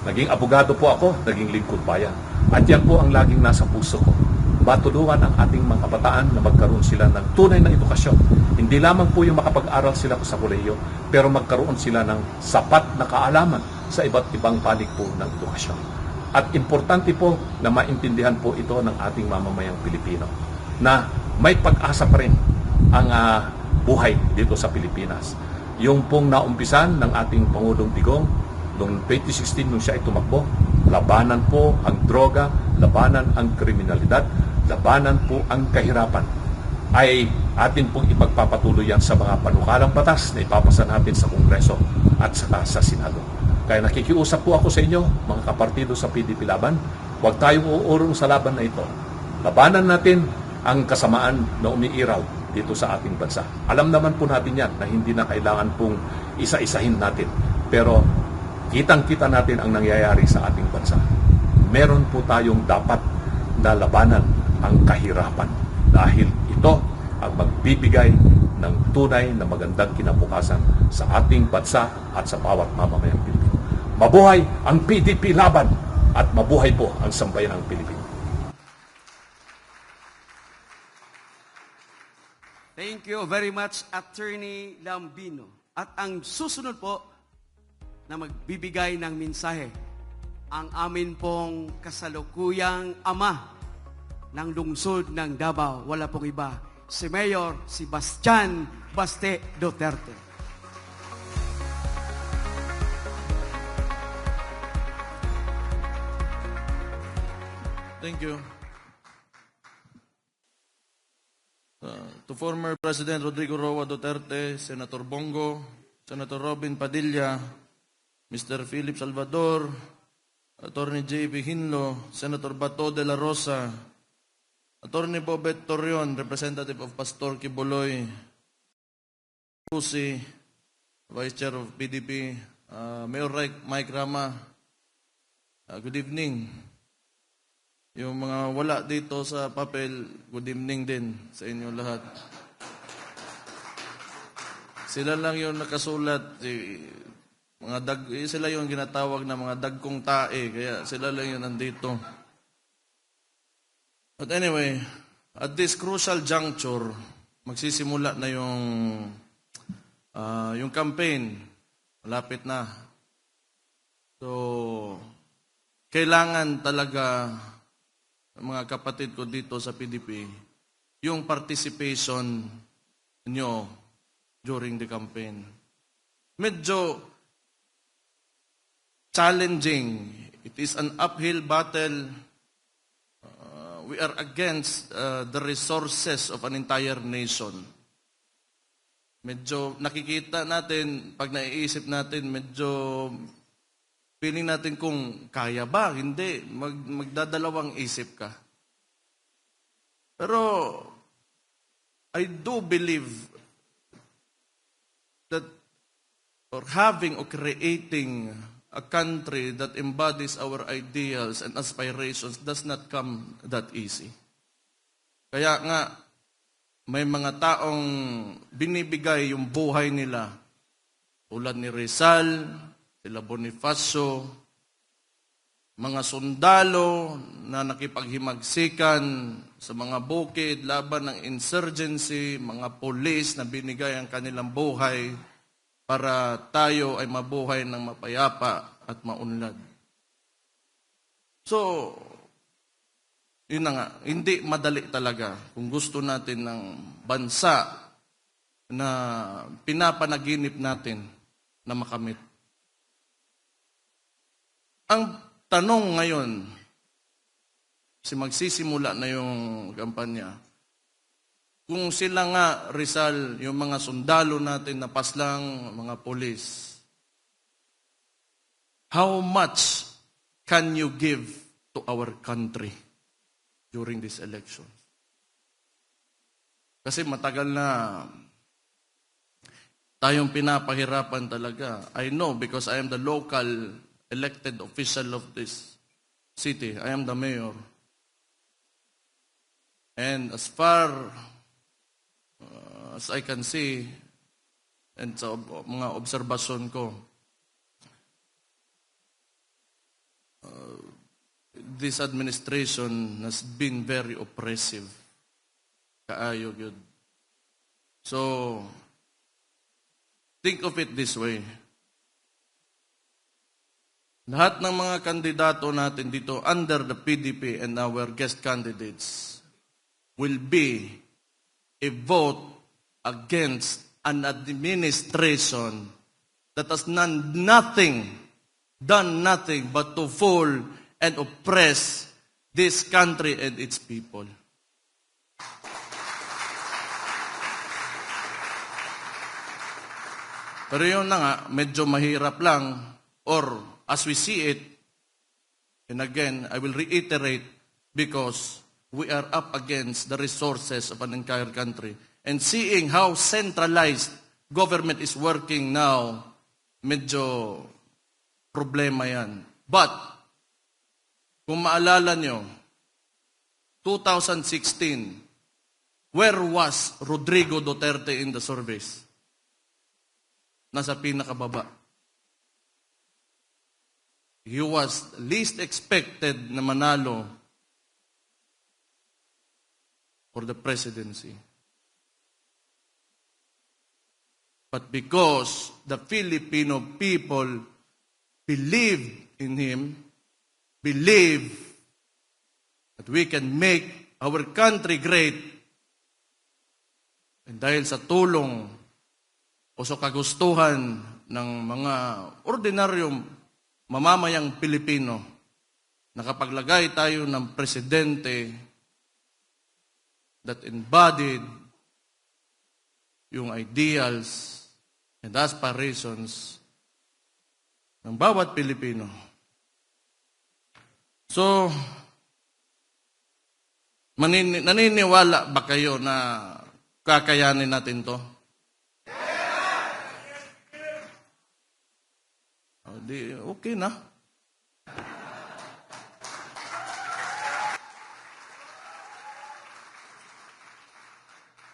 Naging abogado po ako, naging lingkod bayan. At yan po ang laging nasa puso ko. Matulungan ang ating mga kabataan na magkaroon sila ng tunay na edukasyon. Hindi lamang po yung makapag-aral sila sa kolehiyo, pero magkaroon sila ng sapat na kaalaman sa iba't ibang panig po ng edukasyon. At importante po na maintindihan po ito ng ating mamamayang Pilipino na may pag-asa pa rin ang buhay dito sa Pilipinas. Yung pong naumpisan ng ating Pangulong Digong noong 2016 nung siya ay tumakbo, labanan po ang droga, labanan ang kriminalidad, labanan po ang kahirapan, ay atin pong ipagpapatuloy yan sa mga panukalang batas na ipapasa natin sa Kongreso at saka sa Senado. Kaya nakikiusap po ako sa inyo, mga kapartido sa PDP Laban, huwag tayong uurong sa laban na ito. Labanan natin ang kasamaan na umiiraw dito sa ating bansa. Alam naman po natin yan na hindi na kailangan pong isa-isahin natin. Pero kitang-kita natin ang nangyayari sa ating bansa. Meron po tayong dapat na labanan ang kahirapan dahil ito ang magbibigay ng tunay na magandang kinabukasan sa ating bansa at sa bawat mamamayang Pilipino. Mabuhay ang PDP Laban at mabuhay po ang sambayanang Pilipino. Thank you very much, Attorney Lambino. At ang susunod po na magbibigay ng mensahe, ang amin pong kasalukuyang ama ng lungsod ng Davao, wala pong iba, si Mayor Sebastian Baste Duterte. Thank you. To former President Rodrigo Roa Duterte, Senator Bongo, Senator Robin Padilla, Mr. Philip Salvador, Attorney J.B. Hinlo, Senator Bato de la Rosa, Attorney Bobet Torreon, Representative of Pastor Kibuloy, Pusi, Vice Chair of PDP, Mayor Mike Rama, good evening. Yung mga wala dito sa papel, good evening din sa inyo lahat. Sila lang yung nakasulat, sila yung ginatawag na mga dagkong tae, kaya sila lang yung nandito. But anyway, at this crucial juncture, magsisimula na yung campaign. Malapit na. So, kailangan talaga, mga kapatid ko dito sa PDP, yung participation nyo during the campaign. Medyo challenging. It is an uphill battle. We are against the resources of an entire nation. Medyo nakikita natin, pag naiisip natin, medyo feeling natin kung kaya ba, hindi. Magdadalawang isip ka. Pero I do believe that having or creating a country that embodies our ideals and aspirations does not come that easy. Kaya nga, may mga taong binibigay yung buhay nila. Tulad ni Rizal, sila Bonifacio, mga sundalo na nakipaghimagsikan sa mga bukid, laban ng insurgency, mga pulis na binigay ang kanilang buhay para tayo ay mabuhay ng mapayapa at maunlad. So, yun na nga, hindi madali talaga kung gusto natin ng bansa na pinapanaginip natin na makamit. Ang tanong ngayon, magsisimula na yung kampanya, kung sila nga, Rizal, yung mga sundalo natin na paslang, mga polis, how much can you give to our country during this election? Kasi matagal na tayong pinapahirapan talaga. I know because I am the local elected official of this city. I am the mayor. And as far as I can see, and sa mga obserbasyon ko, this administration has been very oppressive. Kaayo yun. So, think of it this way. Lahat ng mga kandidato natin dito under the PDP and our guest candidates will be a vote against an administration that has done nothing but to fool and oppress this country and its people. Pero yun na nga, medyo mahirap lang, or as we see it, and again, I will reiterate, because we are up against the resources of an entire country. And seeing how centralized government is working now, medyo problema yan. But, kung maalala nyo, 2016, where was Rodrigo Duterte in the surveys? Nasa pinakababa. He was least expected na manalo for the presidency. But because the Filipino people believed in him, believe that we can make our country great, and dahil sa tulong o sa kagustuhan ng mga ordinaryong mamamayang Pilipino, nakapaglagay tayo ng presidente that embodied yung ideals and aspirations ng bawat Pilipino. So, naniniwala ba kayo na kakayanin natin to? Di, okay na.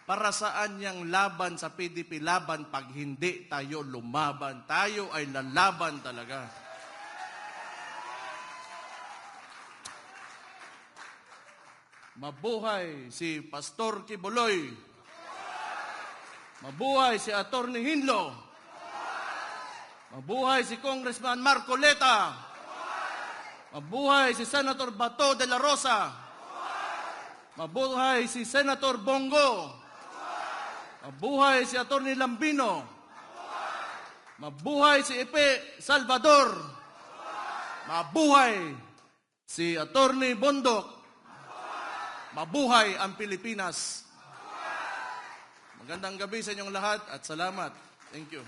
Para saan yung laban sa PDP? Laban pag hindi tayo lumaban. Tayo ay lalaban talaga. Mabuhay si Pastor Kibuloy. Mabuhay si Atty. Hinlo. Mabuhay si Congressman Marcoleta. Mabuhay si Senator Bato de la Rosa. Mabuhay si Senator Bongo. Mabuhay si Atty. Lambino. Mabuhay si Epe Salvador. Mabuhay si Atty. Bondok. Mabuhay ang Pilipinas. Magandang gabi sa inyong lahat at salamat. Thank you.